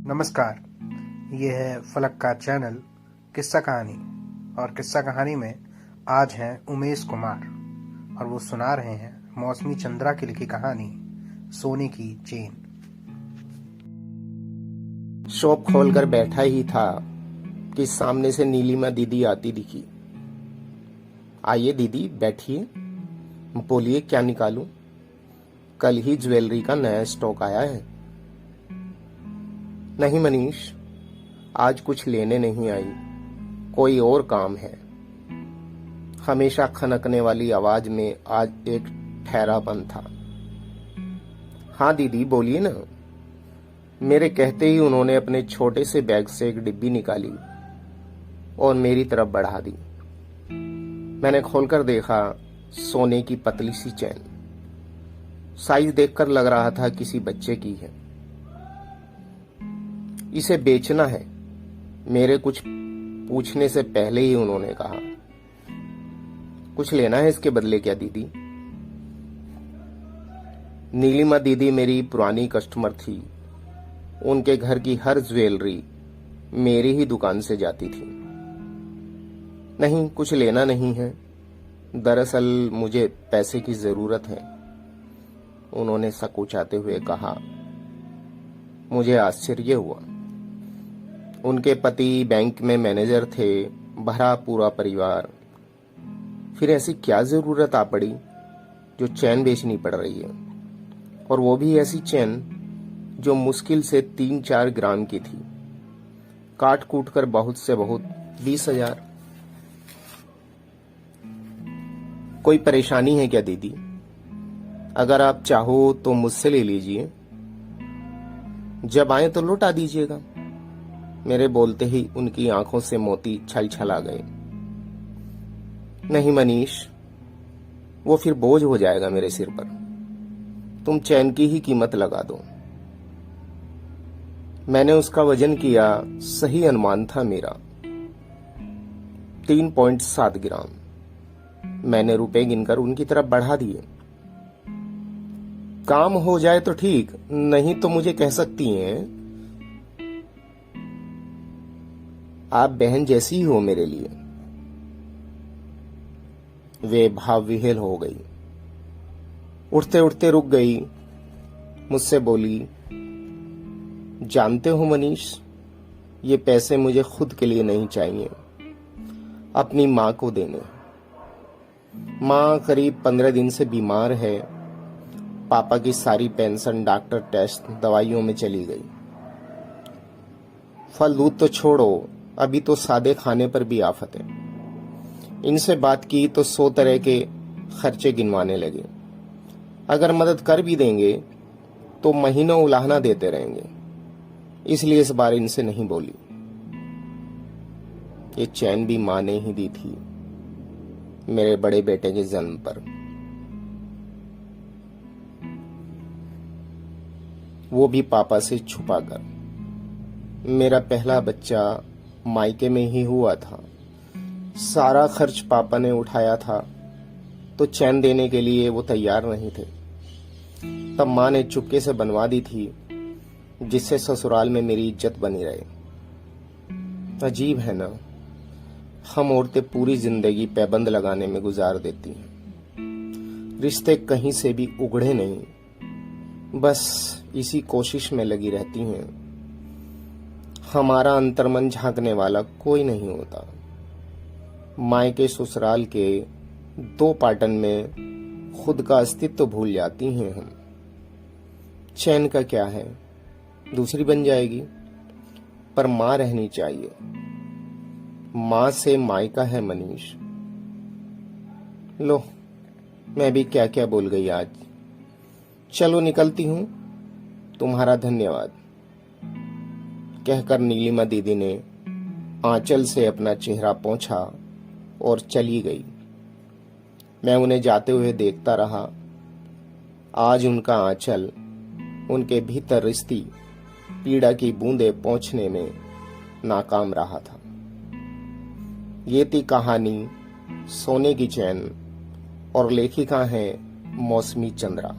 नमस्कार, ये है फलक का चैनल किस्सा कहानी। और किस्सा कहानी में आज हैं उमेश कुमार और वो सुना रहे हैं मौसमी चंद्रा की लिखी कहानी सोने की चेन। शॉप खोलकर बैठा ही था कि सामने से नीलिमा दीदी आती दिखी। आइए दीदी बैठिए, बोलिए क्या निकालूं? कल ही ज्वेलरी का नया स्टॉक आया है। नहीं मनीष, आज कुछ लेने नहीं आई, कोई और काम है। हमेशा खनकने वाली आवाज में आज एक ठहरापन था। हाँ दीदी बोलिए ना। मेरे कहते ही उन्होंने अपने छोटे से बैग से एक डिब्बी निकाली और मेरी तरफ बढ़ा दी। मैंने खोलकर देखा, सोने की पतली सी चैन। साइज देखकर लग रहा था किसी बच्चे की है। इसे बेचना है, मेरे कुछ पूछने से पहले ही उन्होंने कहा। कुछ लेना है इसके बदले क्या दीदी? नीलिमा दीदी मेरी पुरानी कस्टमर थी। उनके घर की हर ज्वेलरी मेरी ही दुकान से जाती थी। नहीं, कुछ लेना नहीं है, दरअसल मुझे पैसे की जरूरत है, उन्होंने सकुचाते हुए कहा। मुझे आश्चर्य हुआ। उनके पति बैंक में मैनेजर थे, भरा पूरा परिवार। फिर ऐसी क्या जरूरत आ पड़ी जो चैन बेचनी पड़ रही है, और वो भी ऐसी चैन जो मुश्किल से 3-4 ग्राम की थी। काट कूट कर बहुत से बहुत 20,000। कोई परेशानी है क्या दीदी? अगर आप चाहो तो मुझसे ले लीजिए, जब आए तो लौटा दीजिएगा। मेरे बोलते ही उनकी आंखों से मोती छल छला गए। नहीं मनीष, वो फिर बोझ हो जाएगा मेरे सिर पर। तुम चैन की ही कीमत लगा दो। मैंने उसका वजन किया, सही अनुमान था मेरा 3.7 ग्राम। मैंने रुपए गिनकर उनकी तरफ बढ़ा दिए। काम हो जाए तो ठीक, नहीं तो मुझे कह सकती हैं। आप बहन जैसी ही हो मेरे लिए। वे भाव विहेल हो गई, उठते उठते रुक गई, मुझसे बोली, जानते हो मनीष, ये पैसे मुझे खुद के लिए नहीं चाहिए, अपनी माँ को देने। माँ करीब 15 दिन से बीमार है। पापा की सारी पेंशन, डॉक्टर टेस्ट, दवाइयों में चली गई। फल दूध तो छोड़ो, अभी तो सादे खाने पर भी आफत है। इनसे बात की तो 100 तरह के खर्चे गिनवाने लगे। अगर मदद कर भी देंगे तो महीनों उलाहना देते रहेंगे, इसलिए इस बार इनसे नहीं बोली। ये चैन भी माँ ने ही दी थी मेरे बड़े बेटे के जन्म पर। वो भी पापा से छुपाकर। मेरा पहला बच्चा मायके में ही हुआ था। सारा खर्च पापा ने उठाया था, तो चैन देने के लिए वो तैयार नहीं थे। तब माँ ने चुपके से बनवा दी थी, जिससे ससुराल में मेरी इज्जत बनी रहे। अजीब है ना, हम औरतें पूरी जिंदगी पैबंद लगाने में गुजार देती हैं। रिश्ते कहीं से भी उगड़े नहीं, बस इसी कोशिश में लगी रहती हैं। हमारा अंतर्मन झांकने वाला कोई नहीं होता। मायके ससुराल के 2 पाटन में खुद का अस्तित्व भूल जाती हैं हम। चैन का क्या है, दूसरी बन जाएगी, पर माँ रहनी चाहिए। माँ से मायका है मनीष। लो, मैं भी क्या क्या बोल गई आज। चलो निकलती हूं, तुम्हारा धन्यवाद, कहकर नीलिमा दीदी ने आंचल से अपना चेहरा पोंछा और चली गई। मैं उन्हें जाते हुए देखता रहा। आज उनका आंचल उनके भीतर रिश्ती पीड़ा की बूंदें पहुंचने में नाकाम रहा था। ये थी कहानी सोने की चैन, और लेखिका हैं मौसमी चंद्रा।